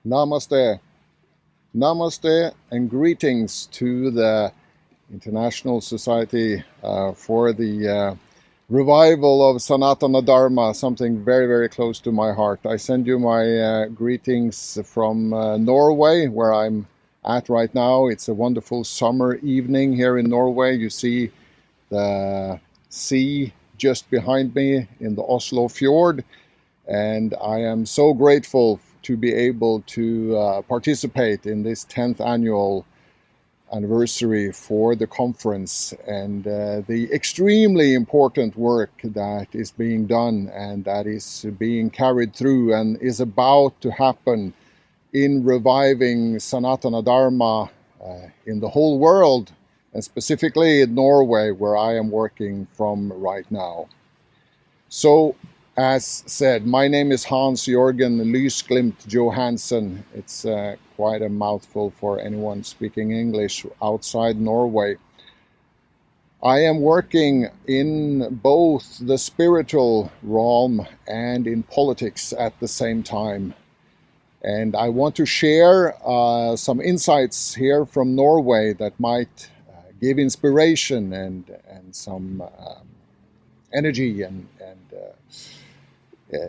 Namaste. Namaste and greetings to the International Society for the revival of Sanatana Dharma, something very, very close to my heart. I send you my greetings from Norway, where I'm at right now. It's a wonderful summer evening here in Norway. You see the sea just behind me in the Oslo fjord. And I am so grateful to be able to participate in this 10th annual anniversary for the conference and the extremely important work that is being done and that is being carried through and is about to happen in reviving Sanatana Dharma in the whole world, and specifically in Norway, where I am working from right now. So, as said, my name is Jorgen Lysglimt Johansen. It's quite a mouthful for anyone speaking English outside Norway. I am working in both the spiritual realm and in politics at the same time. And I want to share some insights here from Norway that might give inspiration and some energy and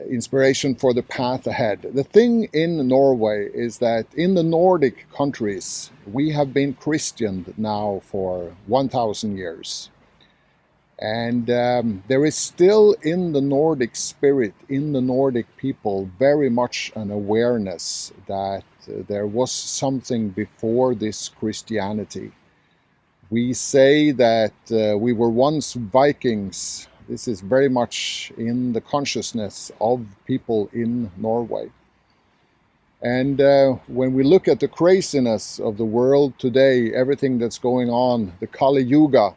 inspiration for the path ahead. The thing in Norway is that in the Nordic countries, we have been Christianed now for 1,000 years. And there is still in the Nordic spirit, in the Nordic people, very much an awareness that there was something before this Christianity. We say that we were once Vikings. This is very much in the consciousness of people in Norway. And when we look at the craziness of the world today, everything that's going on, the Kali Yuga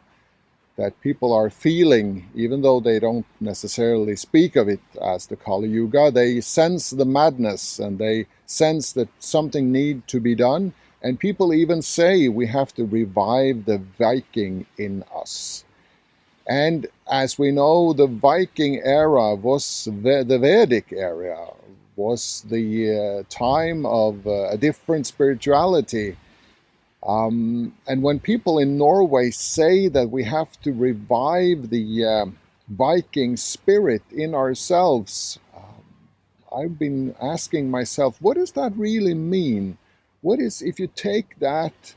that people are feeling, even though they don't necessarily speak of it as the Kali Yuga, they sense the madness and they sense that something needs to be done. And people even say we have to revive the Viking in us. And as we know, the Viking era was the Vedic era, was the time of a different spirituality. And when people in Norway say that we have to revive the Viking spirit in ourselves, I've been asking myself, what does that really mean? What is, if you take that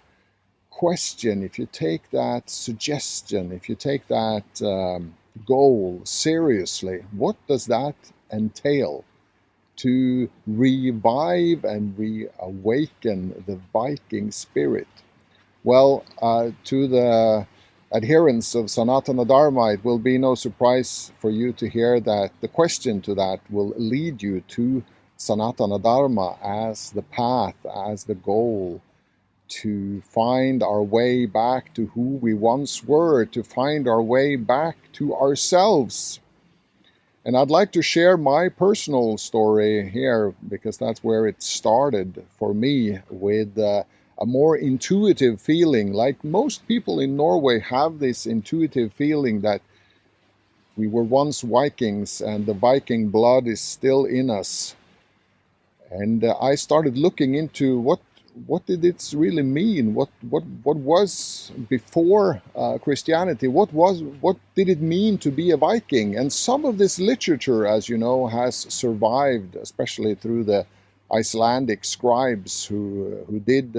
question, if you take that suggestion, if you take that goal seriously, what does that entail to revive and reawaken the Viking spirit? Well, to the adherents of Sanatana Dharma, it will be no surprise for you to hear that the question to that will lead you to Sanatana Dharma as the path, as the goal, to find our way back to who we once were, to find our way back to ourselves. And I'd like to share my personal story here, because that's where it started for me, with a more intuitive feeling. Like most people in Norway have this intuitive feeling that we were once Vikings and the Viking blood is still in us. And I started looking into what did it really mean? What was before Christianity? What did it mean to be a Viking? And some of this literature, as you know, has survived, especially through the Icelandic scribes who did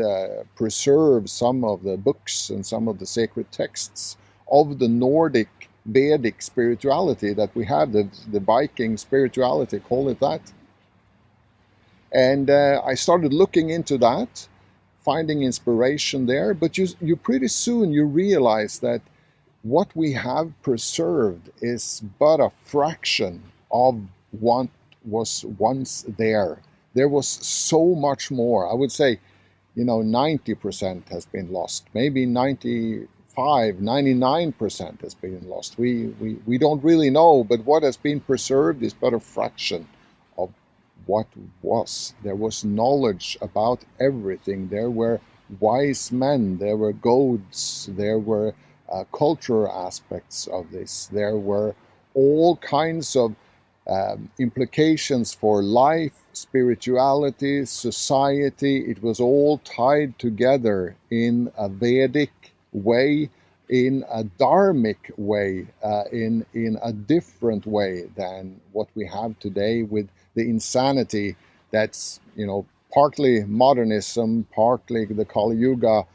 preserve some of the books and some of the sacred texts of the Nordic Vedic spirituality that we have, the Viking spirituality, call it that. And I started looking into that, finding inspiration there. But you pretty soon you realize that what we have preserved is but a fraction of what was once there. There was so much more. I would say, 90% has been lost. Maybe 95, 99% has been lost. We don't really know, but what has been preserved is but a fraction of what was. There was knowledge about everything. There were wise men, there were gods, there were cultural aspects of this. There were all kinds of implications for life, spirituality, society. It was all tied together in a Vedic way, in a dharmic way, in a different way than what we have today with the insanity that's, partly modernism, partly the Kali Yuga,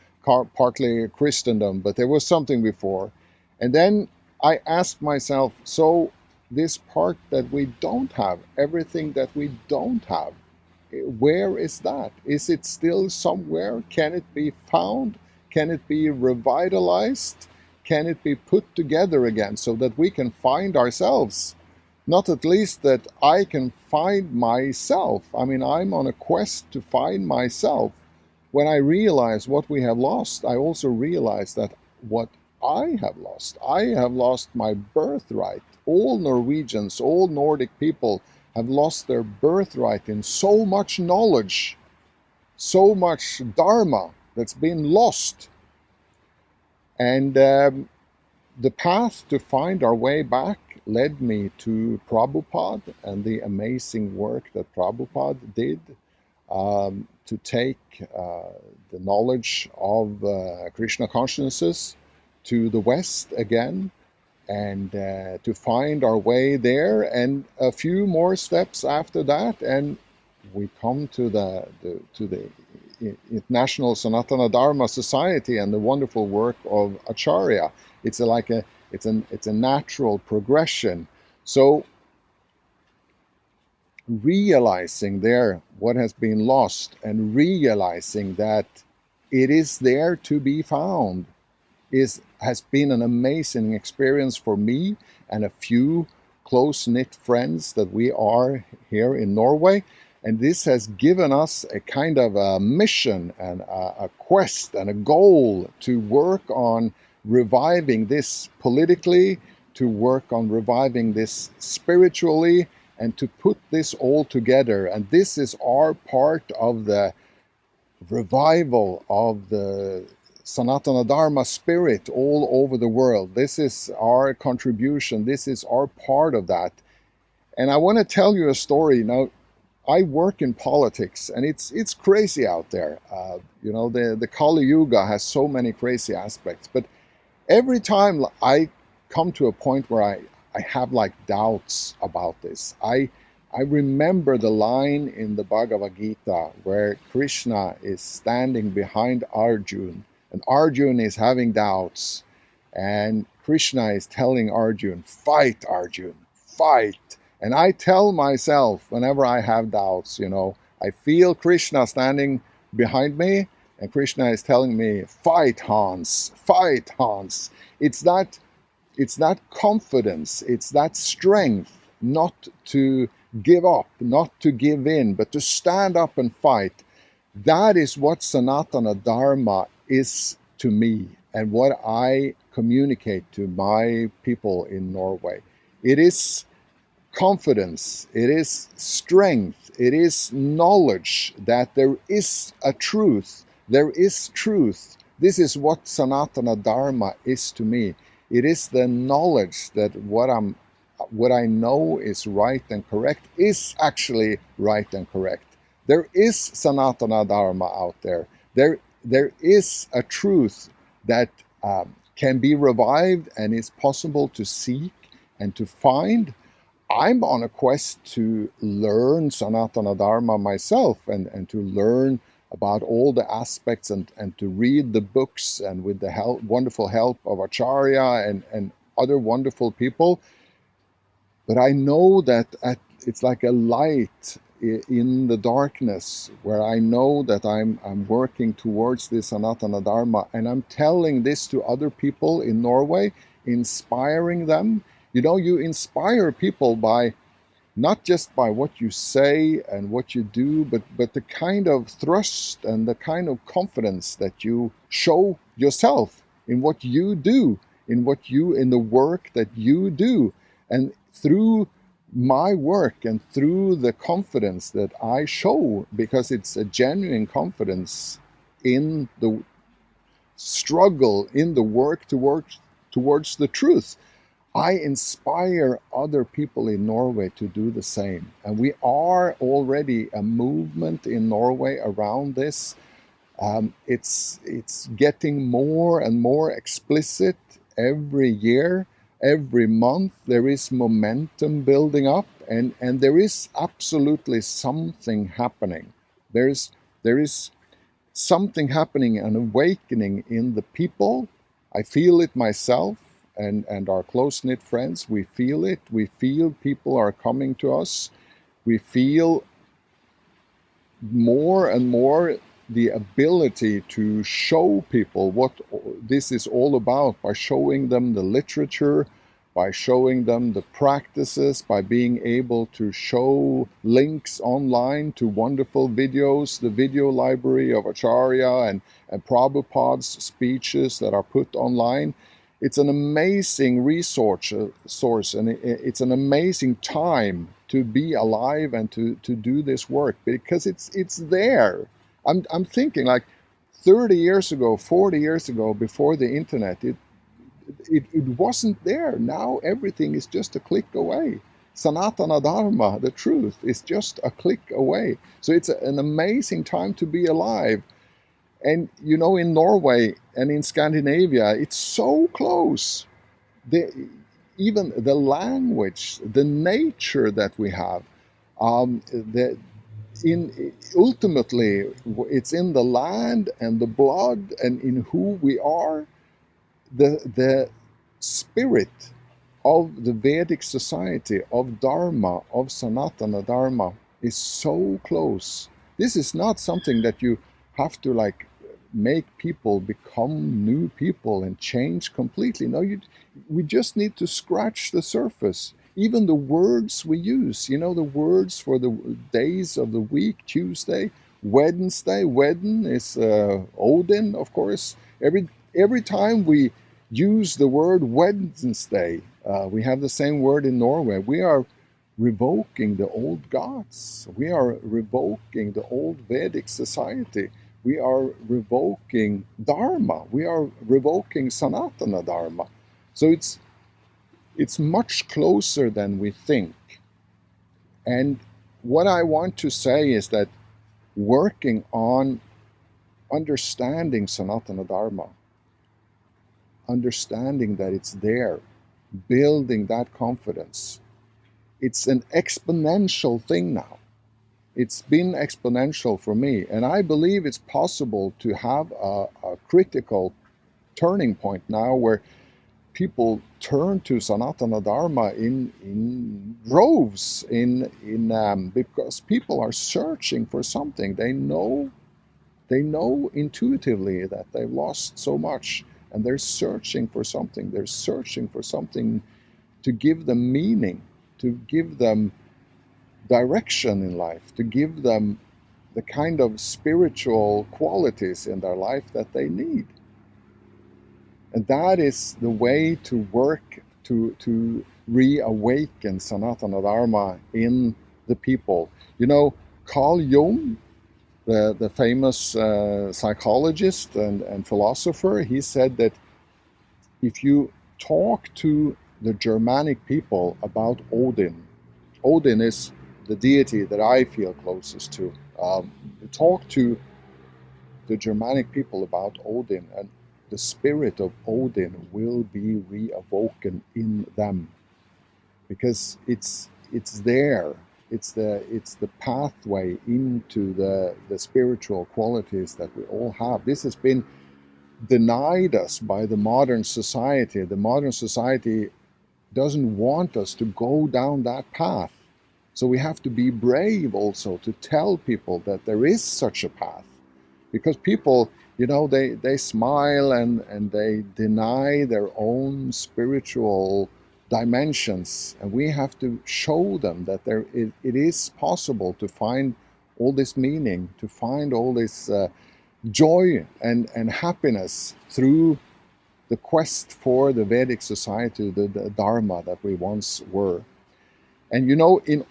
partly Christendom, but there was something before. And then I asked myself, so this part that we don't have, everything that we don't have, where is that? Is it still somewhere? Can it be found? Can it be revitalized? Can it be put together again so that we can find ourselves? Not at least that I can find myself. I mean, I'm on a quest to find myself. When I realize what we have lost, I also realize that what I have lost my birthright. All Norwegians, all Nordic people have lost their birthright in so much knowledge, so much Dharma that's been lost. And the path to find our way back led me to Prabhupada and the amazing work that Prabhupada did to take the knowledge of Krishna consciousnesses to the West again, and to find our way there, and a few more steps after that, and we come to the International Sanatana Dharma Society and the wonderful work of Acharya. It's a natural progression. So realizing there what has been lost and realizing that it is there to be found has been an amazing experience for me and a few close-knit friends that we are here in Norway. And this has given us a kind of a mission and a quest and a goal to work on reviving this politically, to work on reviving this spiritually, and to put this all together. And this is our part of the revival of the Sanatana Dharma spirit all over the world. This is our contribution. This is our part of that. And I want to tell you a story. Now, I work in politics, and it's crazy out there. The Kali Yuga has so many crazy aspects. But every time I come to a point where I have like doubts about this, I remember the line in the Bhagavad Gita where Krishna is standing behind Arjuna, and Arjuna is having doubts, and Krishna is telling Arjuna, fight, Arjuna, fight. And I tell myself whenever I have doubts, I feel Krishna standing behind me, and Krishna is telling me, fight, Hans, fight, Hans. It's that confidence, it's that strength not to give up, not to give in, but to stand up and fight. That is what Sanatana Dharma is to me and what I communicate to my people in Norway. It is confidence, it is strength, it is knowledge that there is a truth. There is truth. This is what Sanatana Dharma is to me. It is the knowledge that what I know is right and correct is actually right and correct. There is Sanatana Dharma out there. There is a truth that can be revived and is possible to seek and to find. I'm on a quest to learn Sanatana Dharma myself and to learn about all the aspects and to read the books, and with the wonderful help of Acharya and other wonderful people. But I know that it's like a light in the darkness where I know that I'm working towards this Sanatana Dharma, and I'm telling this to other people in Norway, inspiring them. You inspire people by not just by what you say and what you do, but the kind of thrust and the kind of confidence that you show yourself in what you do, in the work that you do. And through my work and through the confidence that I show, because it's a genuine confidence in the struggle, in the work towards the truth, I inspire other people in Norway to do the same. And we are already a movement in Norway around this. It's getting more and more explicit every year, every month. There is momentum building up, and there is absolutely something happening. There is something happening, an awakening in the people. I feel it myself, and our close-knit friends, we feel it. We feel people are coming to us. We feel more and more the ability to show people what this is all about by showing them the literature, by showing them the practices, by being able to show links online to wonderful videos, the video library of Acharya and Prabhupada's speeches that are put online. It's an amazing resource, and it's an amazing time to be alive and to do this work, because it's there. I'm thinking like 30 years ago, 40 years ago, before the internet, it wasn't there. Now everything is just a click away. Sanatana Dharma, the truth, is just a click away. So it's an amazing time to be alive. And in Norway and in Scandinavia, it's so close. Even the language, the nature that we have, ultimately, it's in the land and the blood and in who we are. The spirit of the Vedic society, of Dharma, of Sanatana Dharma, is so close. This is not something that you have to make people become new people and change completely. No, we just need to scratch the surface. Even the words we use, the words for the days of the week: Tuesday, Wednesday. Wedden is Odin, of course. Every time we use the word Wednesday, we have the same word in Norway. We are revoking the old gods. We are revoking the old Vedic society. We are revoking Dharma. We are revoking Sanatana Dharma. So it's much closer than we think. And what I want to say is that working on understanding Sanatana Dharma, understanding that it's there, building that confidence, it's an exponential thing now. It's been exponential for me, and I believe it's possible to have a critical turning point now where people turn to Sanatana Dharma in droves, because people are searching for something. They know intuitively that they've lost so much, and they're searching for something. They're searching for something to give them meaning, to give them direction in life, to give them the kind of spiritual qualities in their life that they need. And that is the way to work to reawaken Sanatana Dharma in the people. Carl Jung, the famous psychologist and philosopher, he said that if you talk to the Germanic people about Odin is the deity that I feel closest to. Talk to the Germanic people about Odin, and the spirit of Odin will be reawoken in them, because it's there. It's the pathway into the spiritual qualities that we all have. This has been denied us by the modern society. The modern society doesn't want us to go down that path. So we have to be brave also to tell people that there is such a path. Because people, they smile and they deny their own spiritual dimensions. And we have to show them that it is possible to find all this meaning, to find all this joy and happiness through the quest for the Vedic society, the Dharma that we once were. And in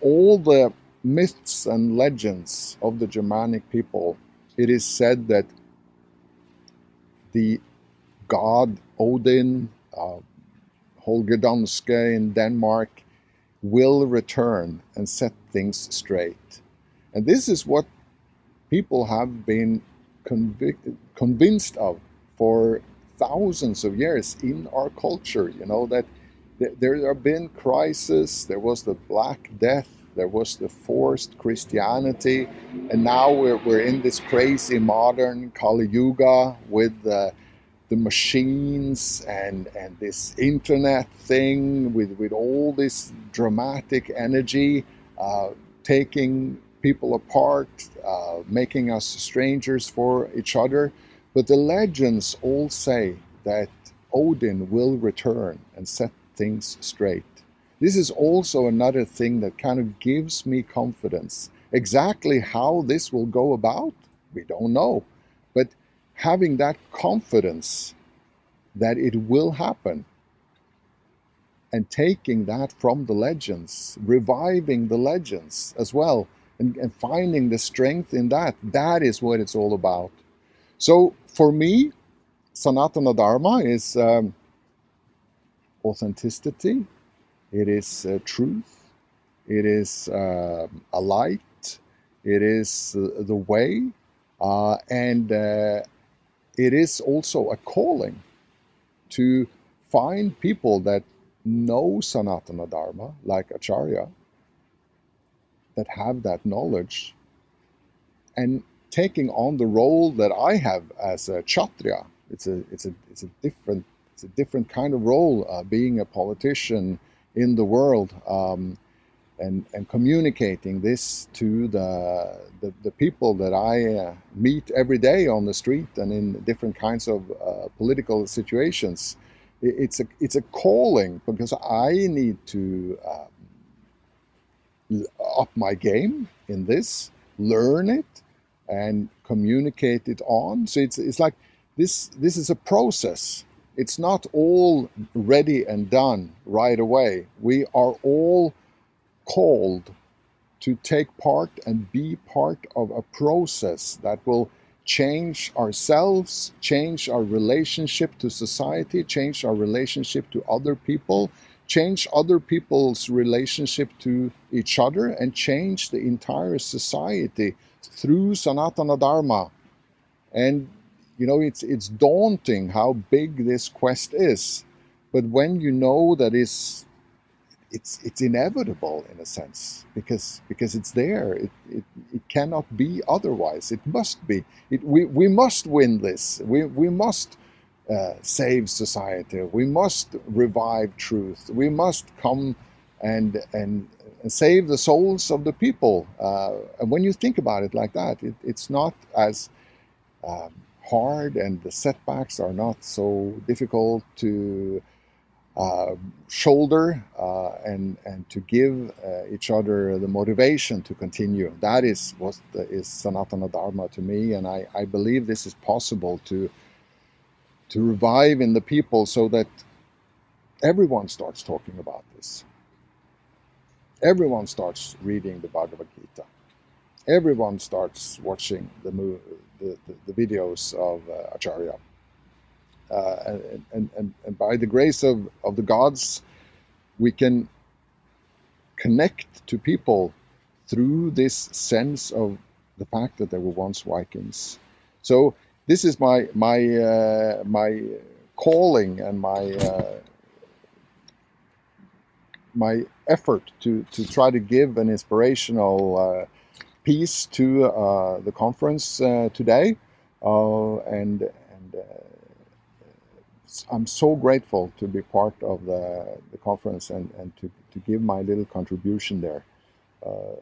all the myths and legends of the Germanic people, it is said that the god Odin, Holger Danske in Denmark, will return and set things straight. And this is what people have been convinced of for thousands of years in our culture. You know, that there have been crises. There was the Black Death, there was the forced Christianity, and now we're in this crazy modern Kali Yuga with the machines and this internet thing with all this dramatic energy, taking people apart, making us strangers for each other. But the legends all say that Odin will return and set things straight. This is also another thing that kind of gives me confidence. Exactly how this will go about, we don't know. But having that confidence that it will happen, and taking that from the legends, reviving the legends as well, and finding the strength in that, that is what it's all about. So for me, Sanatana Dharma is authenticity, it is truth, it is a light, it is the way, and it is also a calling to find people that know Sanatana Dharma, like Acharya, that have that knowledge, and taking on the role that I have as a Chhatria. It's a different kind of role, being a politician in the world, and communicating this to the people that I meet every day on the street and in different kinds of political situations. It's a calling, because I need to up my game in this, learn it, and communicate it on. So it's like this is a process. It's not all ready and done right away. We are all called to take part and be part of a process that will change ourselves, change our relationship to society, change our relationship to other people, change other people's relationship to each other, and change the entire society through Sanatana Dharma. And you know, it's daunting how big this quest is, but when you know that it's inevitable in a sense, because it's there. It cannot be otherwise. It must be. We must win this. We must save society. We must revive truth. We must come and save the souls of the people. And when you think about it like that, it's not as hard, and the setbacks are not so difficult to shoulder, and to give each other the motivation to continue. That is what is Sanatana Dharma to me, and I believe this is possible to revive in the people, so that everyone starts talking about this. Everyone starts reading the Bhagavad Gita. Everyone starts watching the videos of Acharya. And by the grace of the gods, we can connect to people through this sense of the fact that they were once Vikings. So this is my calling, and my effort to try to give an inspirational piece to the conference today, and I'm so grateful to be part of the conference, and to give my little contribution there.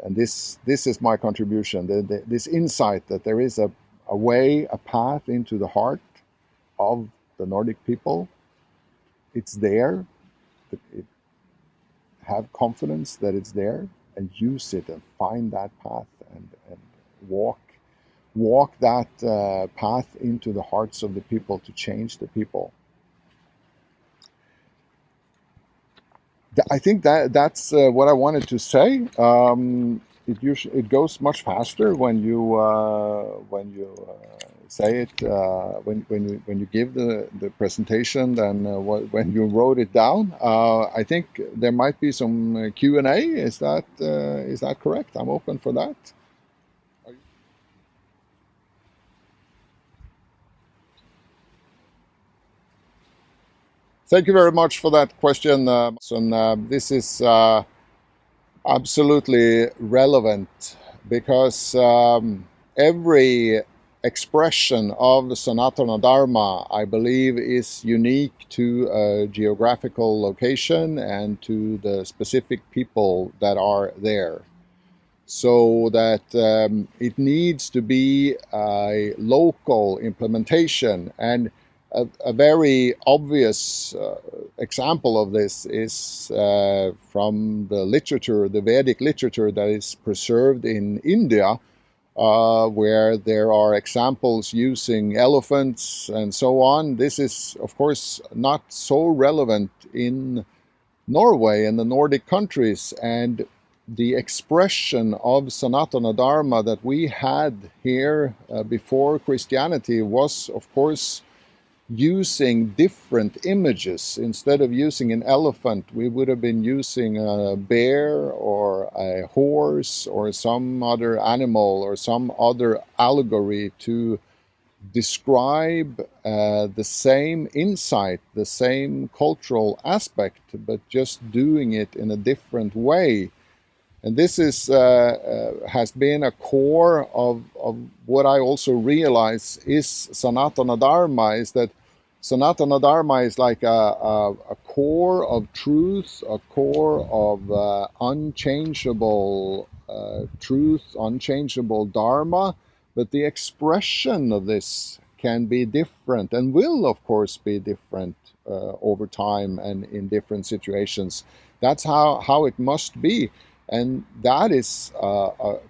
And this is my contribution, this insight that there is a way, a path into the heart of the Nordic people. It's there. Have confidence that it's there, and use it, and find that path, and walk that path into the hearts of the people, to change the people. I think that's what I wanted to say. It goes much faster when you say it when you give the presentation than when you wrote it down. I think there might be some Q&A. Is that correct? I'm open for that. Thank you very much for that question. This is absolutely relevant because every expression of the Sanatana Dharma, I believe, is unique to a geographical location and to the specific people that are there. So that it needs to be a local implementation. And a very obvious example of this is from the literature, the Vedic literature that is preserved in India, where there are examples using elephants and so on. This is, of course, not so relevant in Norway and the Nordic countries, and the expression of Sanatana Dharma that we had here before Christianity was, of course, using different images. Instead of using an elephant, we would have been using a bear or a horse or some other animal or some other allegory to describe the same insight, the same cultural aspect, but just doing it in a different way. And this is has been a core of what I also realize is Sanatana Dharma, is that Sanatana Dharma is like a core of truth, a core of unchangeable truth, unchangeable Dharma, but the expression of this can be different and will, of course, be different over time and in different situations. That's how it must be. And that is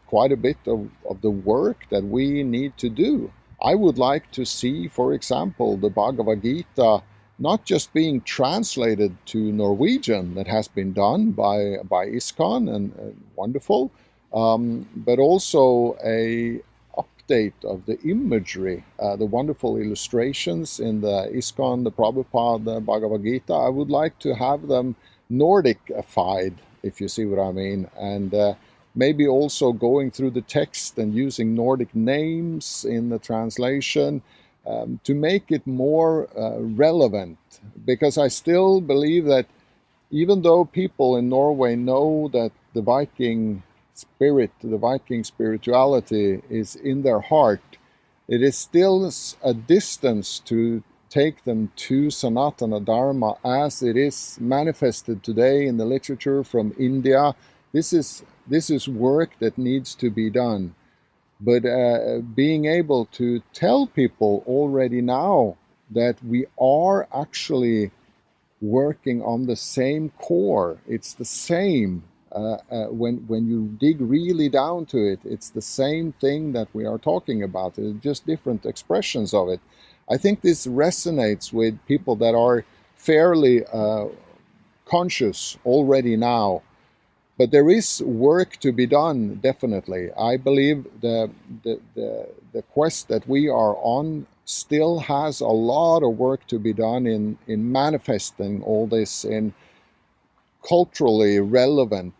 quite a bit of the work that we need to do. I would like to see, for example, the Bhagavad Gita not just being translated to Norwegian, that has been done by ISKCON and wonderful, but also a update of the imagery, the wonderful illustrations in the ISKCON, the Prabhupada Bhagavad Gita. I would like to have them Nordicified, if you see what I mean, and maybe also going through the text and using Nordic names in the translation to make it more relevant. Because I still believe that even though people in Norway know that the Viking spirit, the Viking spirituality is in their heart, it is still a distance to take them to Sanatana Dharma as it is manifested today in the literature from India. This is work that needs to be done. But being able to tell people already now that we are actually working on the same core, it's the same. When you dig really down to it, it's the same thing that we are talking about. It's just different expressions of it. I think this resonates with people that are fairly conscious already now. But there is work to be done, definitely. I believe the quest that we are on still has a lot of work to be done in manifesting all this in culturally relevant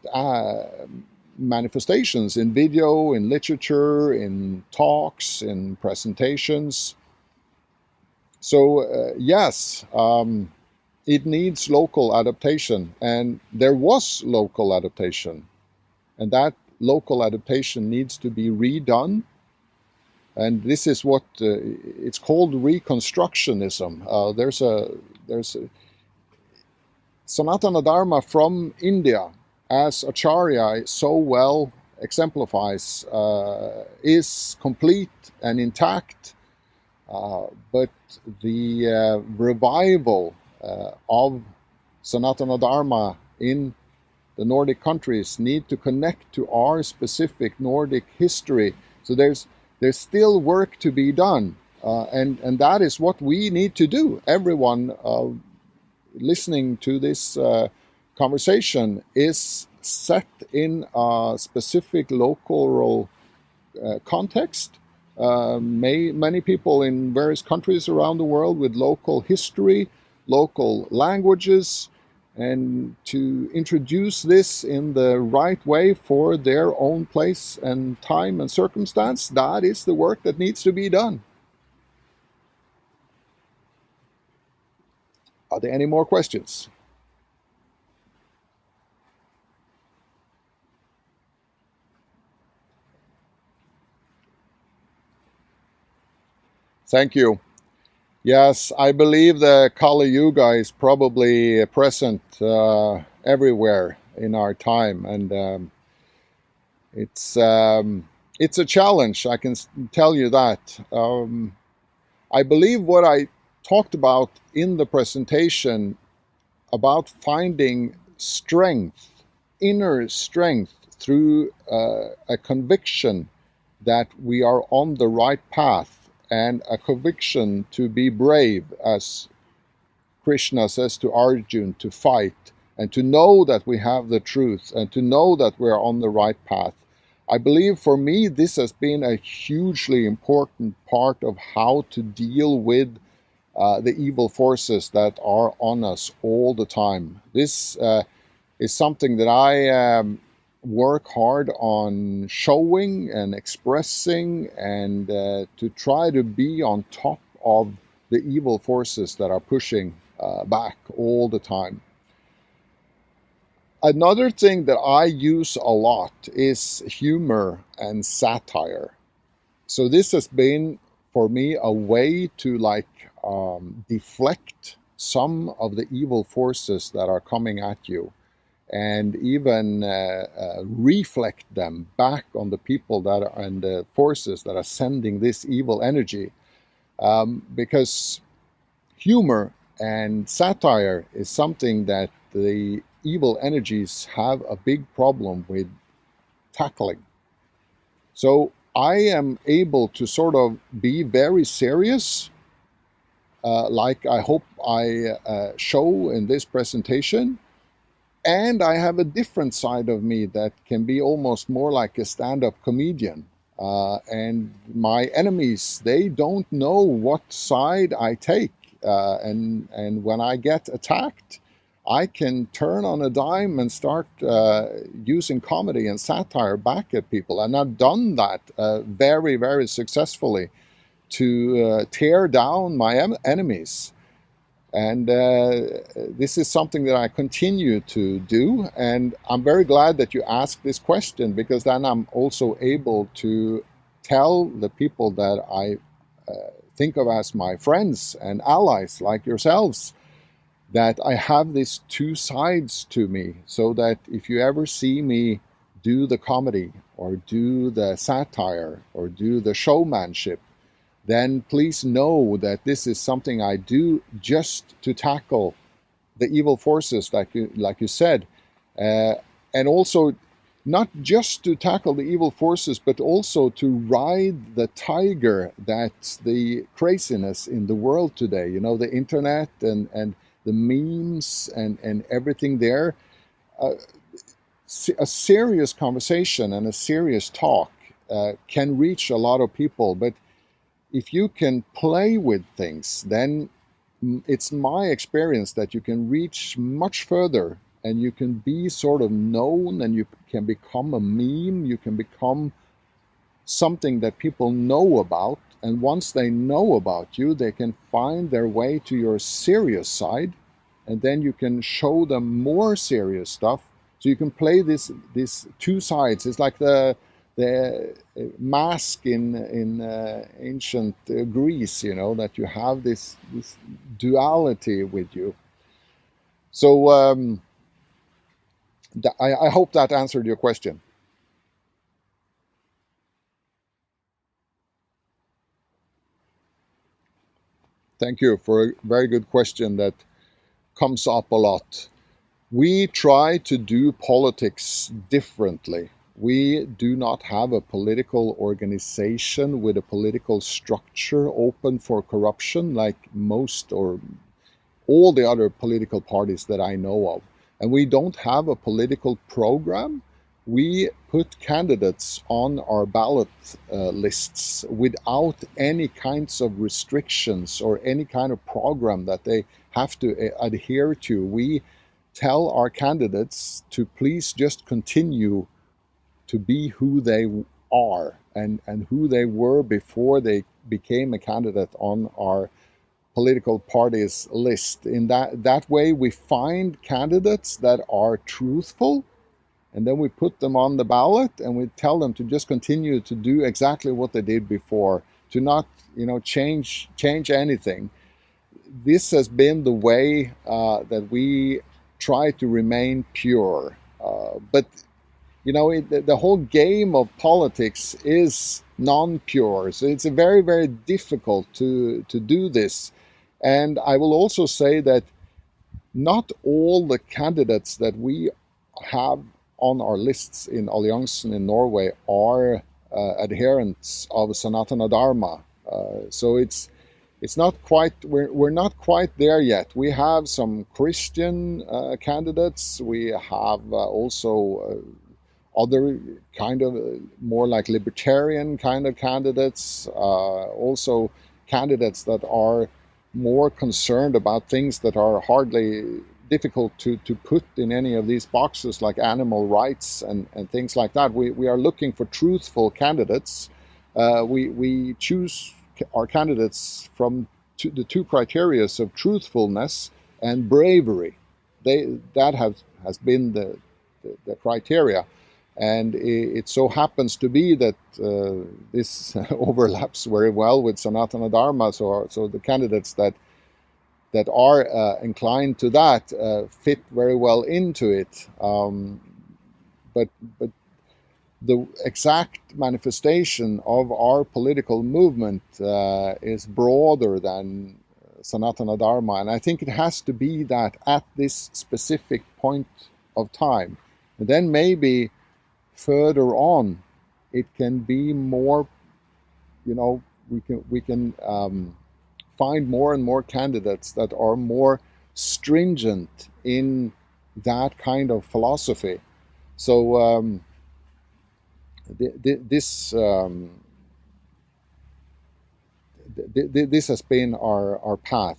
manifestations, in video, in literature, in talks, in presentations. So yes, it needs local adaptation, and there was local adaptation, and that local adaptation needs to be redone. And this is what it's called reconstructionism. There's a Sanatana Dharma from India, as Acharya so well exemplifies, is complete and intact. But the revival of Sanatana Dharma in the Nordic countries need to connect to our specific Nordic history. So there's still work to be done, and that is what we need to do. Everyone listening to this conversation is set in a specific local context, Many people in various countries around the world with local history, local languages, and to introduce this in the right way for their own place and time and circumstance, that is the work that needs to be done. Are there any more questions? Thank you. Yes, I believe the Kali Yuga is probably present everywhere in our time, and it's it's a challenge. I can tell you that. I believe what I talked about in the presentation about finding strength, inner strength, through a conviction that we are on the right path, and a conviction to be brave, as Krishna says to Arjuna, to fight, and to know that we have the truth, and to know that we're on the right path. I believe for me this has been a hugely important part of how to deal with the evil forces that are on us all the time. This is something that I work hard on showing and expressing, and to try to be on top of the evil forces that are pushing back all the time. Another thing that I use a lot is humor and satire. So this has been for me a way to deflect some of the evil forces that are coming at you, and even reflect them back on the people that are, and the forces that are sending this evil energy. Because humor and satire is something that the evil energies have a big problem with tackling. So I am able to sort of be very serious, like I hope I show in this presentation. And I have a different side of me that can be almost more like a stand-up comedian. And my enemies, they don't know what side I take. And when I get attacked, I can turn on a dime and start using comedy and satire back at people. And I've done that very, very successfully to tear down my enemies. And this is something that I continue to do. And I'm very glad that you asked this question, because then I'm also able to tell the people that I think of as my friends and allies, like yourselves, that I have these two sides to me, so that if you ever see me do the comedy or do the satire or do the showmanship, then please know that this is something I do just to tackle the evil forces, like you said, and also not just to tackle the evil forces, but also to ride the tiger that's the craziness in the world today. You know, the internet and the memes and everything there. A serious conversation and a serious talk can reach a lot of people, but if you can play with things, then it's my experience that you can reach much further, and you can be sort of known, and you can become a meme, you can become something that people know about. And once they know about you, they can find their way to your serious side, and then you can show them more serious stuff. So you can play these two sides. It's like the mask in ancient Greece, you know, that you have this duality with you. So I hope that answered your question. Thank you for a very good question that comes up a lot. We try to do politics differently. We do not have a political organization with a political structure open for corruption like most or all the other political parties that I know of. And we don't have a political program. we put candidates on our ballot lists without any kinds of restrictions or any kind of program that they have to adhere to. We tell our candidates to please just continue to be who they are and who they were before they became a candidate on our political parties list. In that way, we find candidates that are truthful, and then we put them on the ballot and we tell them to just continue to do exactly what they did before, to not change anything. This has been the way that we try to remain pure. But the whole game of politics is non-pure, so it's very, very difficult to do this. And I will also say that not all the candidates that we have on our lists in Alliansen in Norway are adherents of Sanatana Dharma. So it's not quite, we're not quite there yet. We have some Christian candidates. We have also other kind of more like libertarian kind of candidates, also candidates that are more concerned about things that are hardly difficult to put in any of these boxes, like animal rights and things like that. We are looking for truthful candidates. We choose our candidates from the two criteria of truthfulness and bravery. That has been the criteria. And it so happens to be that this overlaps very well with Sanatana Dharma. So the candidates that are inclined to that fit very well into it. But the exact manifestation of our political movement is broader than Sanatana Dharma, and I think it has to be that at this specific point of time. And then maybe further on, it can be more, we can find more and more candidates that are more stringent in that kind of philosophy. So this has been our path.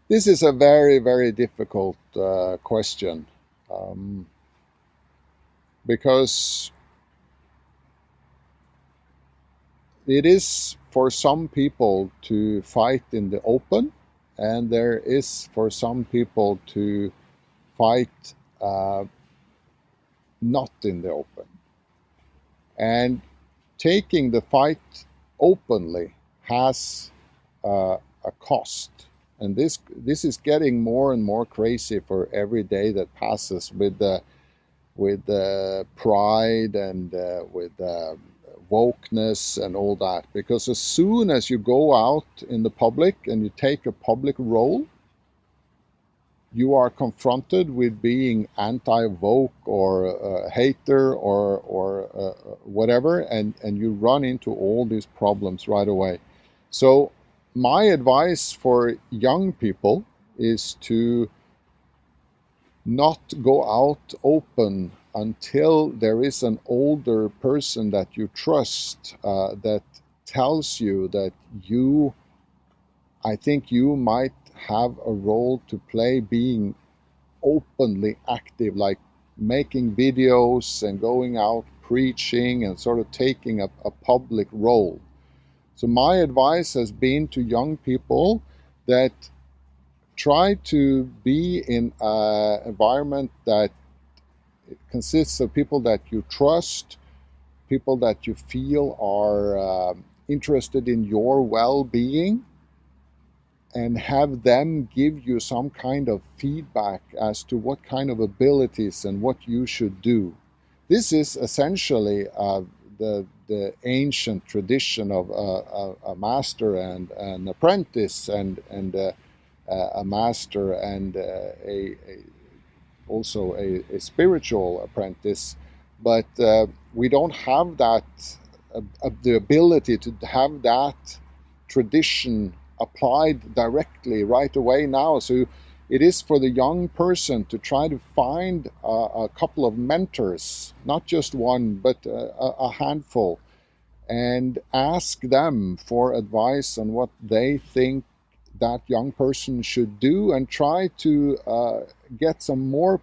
This is a very, very difficult question, because it is for some people to fight in the open, and there is for some people to fight not in the open. And taking the fight openly has a cost. And this is getting more and more crazy for every day that passes, with the pride and with wokeness and all that. Because as soon as you go out in the public and you take a public role, you are confronted with being anti-woke or a hater or whatever, and you run into all these problems right away. So my advice for young people is to not go out open until there is an older person that you trust, that tells you that I think you might have a role to play, being openly active, like making videos and going out preaching and sort of taking a public role. So my advice has been to young people that try to be in an environment that consists of people that you trust, people that you feel are interested in your well-being, and have them give you some kind of feedback as to what kind of abilities and what you should do. This is essentially the ancient tradition of a master and an apprentice, and a master and also a spiritual apprentice. But we don't have that the ability to have that tradition applied directly right away now. So it is for the young person to try to find a couple of mentors, not just one, but a handful, and ask them for advice on what they think that young person should do, and try to get some more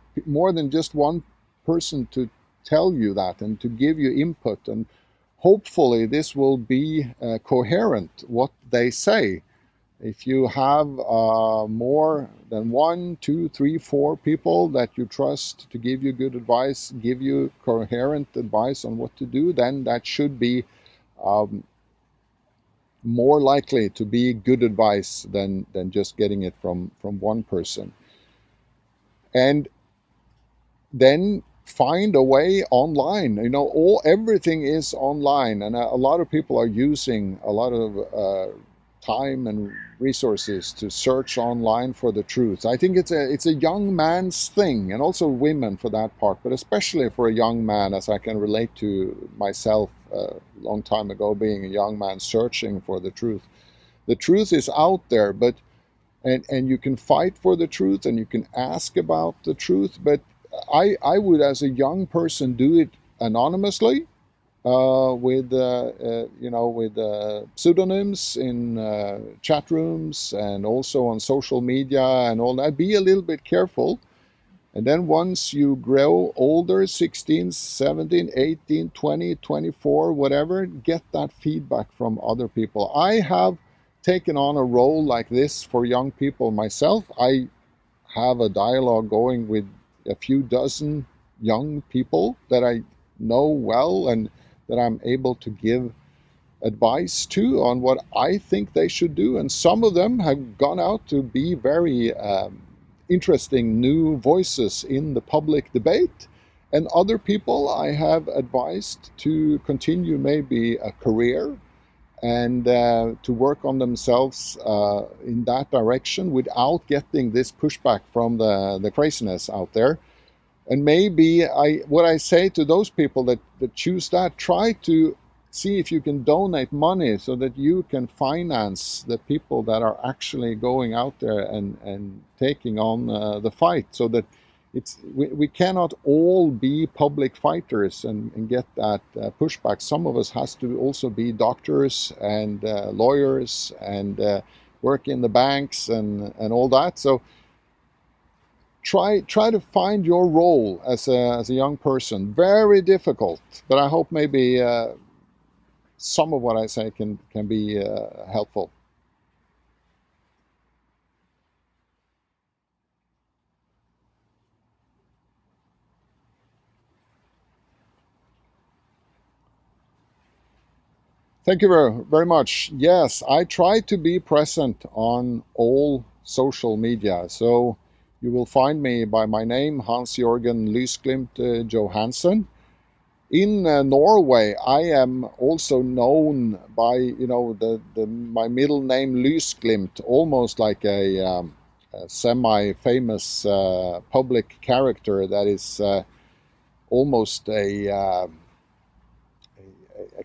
than just one person to tell you that and to give you input. And hopefully this will be coherent what they say. If you have more than one, two, three, four people that you trust to give you good advice, give you coherent advice on what to do, then that should be um, more likely to be good advice than just getting it from one person. And then find a way online. Everything is online, and a lot of people are using a lot of time and resources to search online for the truth. I think it's a young man's thing, and also women for that part, but especially for a young man, as I can relate to myself a long time ago, being a young man searching for the truth. The truth is out there, but and you can fight for the truth and you can ask about the truth, but I would, as a young person, do it anonymously, with pseudonyms in chat rooms and also on social media and all that. Be a little bit careful. And then once you grow older, 16, 17, 18, 20, 24, whatever, get that feedback from other people. I have taken on a role like this for young people myself. I have a dialogue going with a few dozen young people that I know well and that I'm able to give advice to on what I think they should do. And some of them have gone out to be very interesting new voices in the public debate. And other people I have advised to continue maybe a career and to work on themselves in that direction without getting this pushback from the craziness out there. And maybe what I say to those people that choose that, try to see if you can donate money so that you can finance the people that are actually going out there and taking on the fight, so that we cannot all be public fighters and get that pushback. Some of us has to also be doctors and lawyers and work in the banks and all that. So try to find your role as a young person. Very difficult, but I hope maybe some of what I say can be helpful. Thank you very much. Yes, I try to be present on all social media. So you will find me by my name, Hans-Jorgen Lysglimt Johansen. In Norway, I am also known by my middle name Lysglimt, almost like a semi-famous public character that is almost a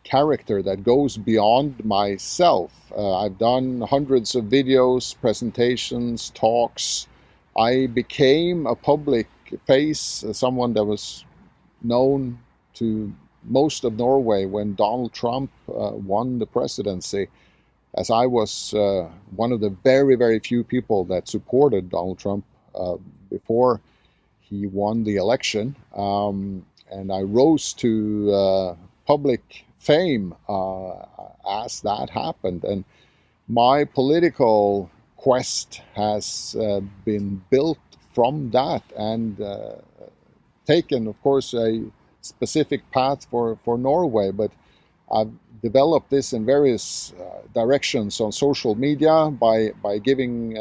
character that goes beyond myself. I've done hundreds of videos, presentations, talks. I became a public face, someone that was known to most of Norway when Donald Trump won the presidency, as I was one of the very, very few people that supported Donald Trump before he won the election. And I rose to public fame as that happened. And my political quest has been built from that, and taken, of course, a specific path for Norway. But I've developed this in various directions on social media by giving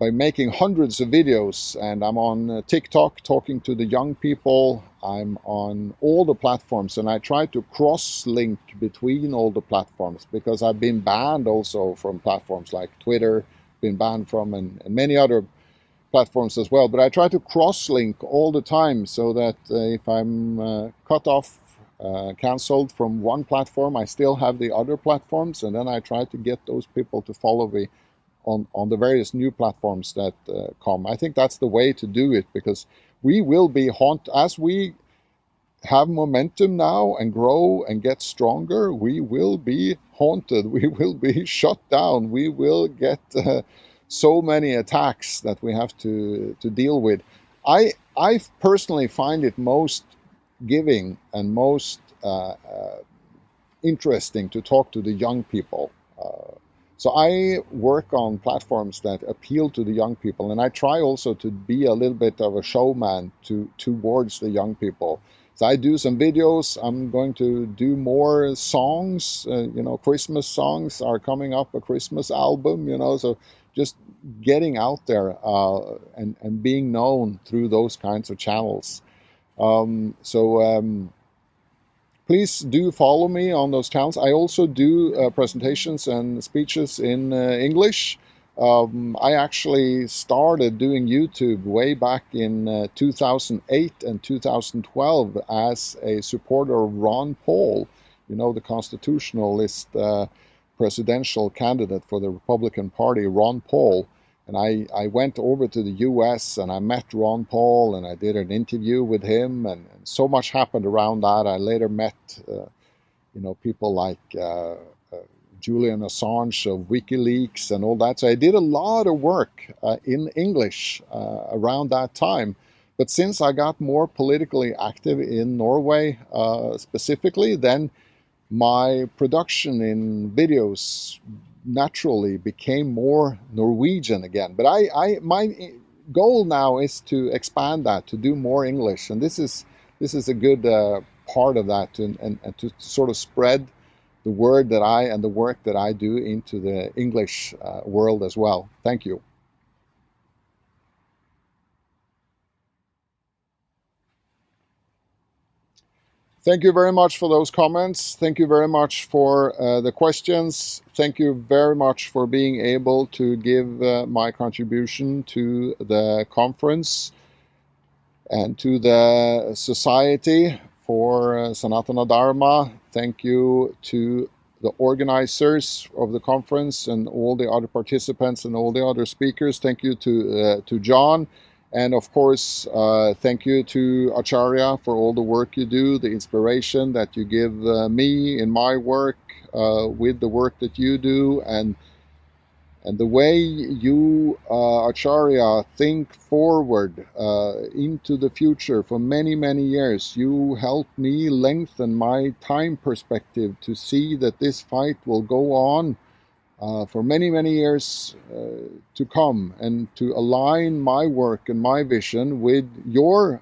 by making hundreds of videos, and I'm on TikTok talking to the young people. I'm on all the platforms, and I try to cross-link between all the platforms, because I've been banned also from platforms like Twitter, been banned from, and many other platforms as well. But I try to cross-link all the time, so that if I'm cut off cancelled from one platform, I still have the other platforms, and then I try to get those people to follow me on the various new platforms that come. I think that's the way to do it, because we will be haunted as we have momentum now and grow and get stronger. We will be haunted. We will be shut down. We will get so many attacks that we have to deal with. I personally find it most giving and most interesting to talk to the young people. So I work on platforms that appeal to the young people, and I try also to be a little bit of a showman towards the young people. So I do some videos. I'm going to do more songs. Christmas songs are coming up, a Christmas album. So just getting out there and being known through those kinds of channels. Please do follow me on those channels. I also do presentations and speeches in English. I actually started doing YouTube way back in 2008 and 2012 as a supporter of Ron Paul, the constitutionalist presidential candidate for the Republican Party, Ron Paul. And I went over to the US and I met Ron Paul and I did an interview with him, and so much happened around that. I later met, people like Julian Assange of WikiLeaks and all that. So I did a lot of work in English around that time. But since I got more politically active in Norway specifically, then my production in videos naturally became more Norwegian again. But my goal now is to expand that, to do more English, and this is a good part of that, and to sort of spread the word that and the work that I do into the English world as well. Thank you. Thank you very much for those comments. Thank you very much for the questions. Thank you very much for being able to give my contribution to the conference and to the Society for Sanatana Dharma. Thank you to the organizers of the conference and all the other participants and all the other speakers. Thank you to John. And of course, thank you to Acharya for all the work you do, the inspiration that you give me in my work with the work that you do, and the way you, Acharya, think forward into the future for many, many years. You help me lengthen my time perspective to see that this fight will go on for many, many years to come, and to align my work and my vision with your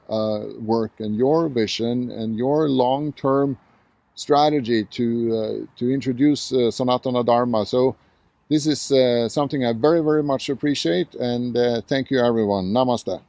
work and your vision and your long-term strategy to introduce Sanatana Dharma. So this is something I very, very much appreciate, and thank you everyone. Namaste.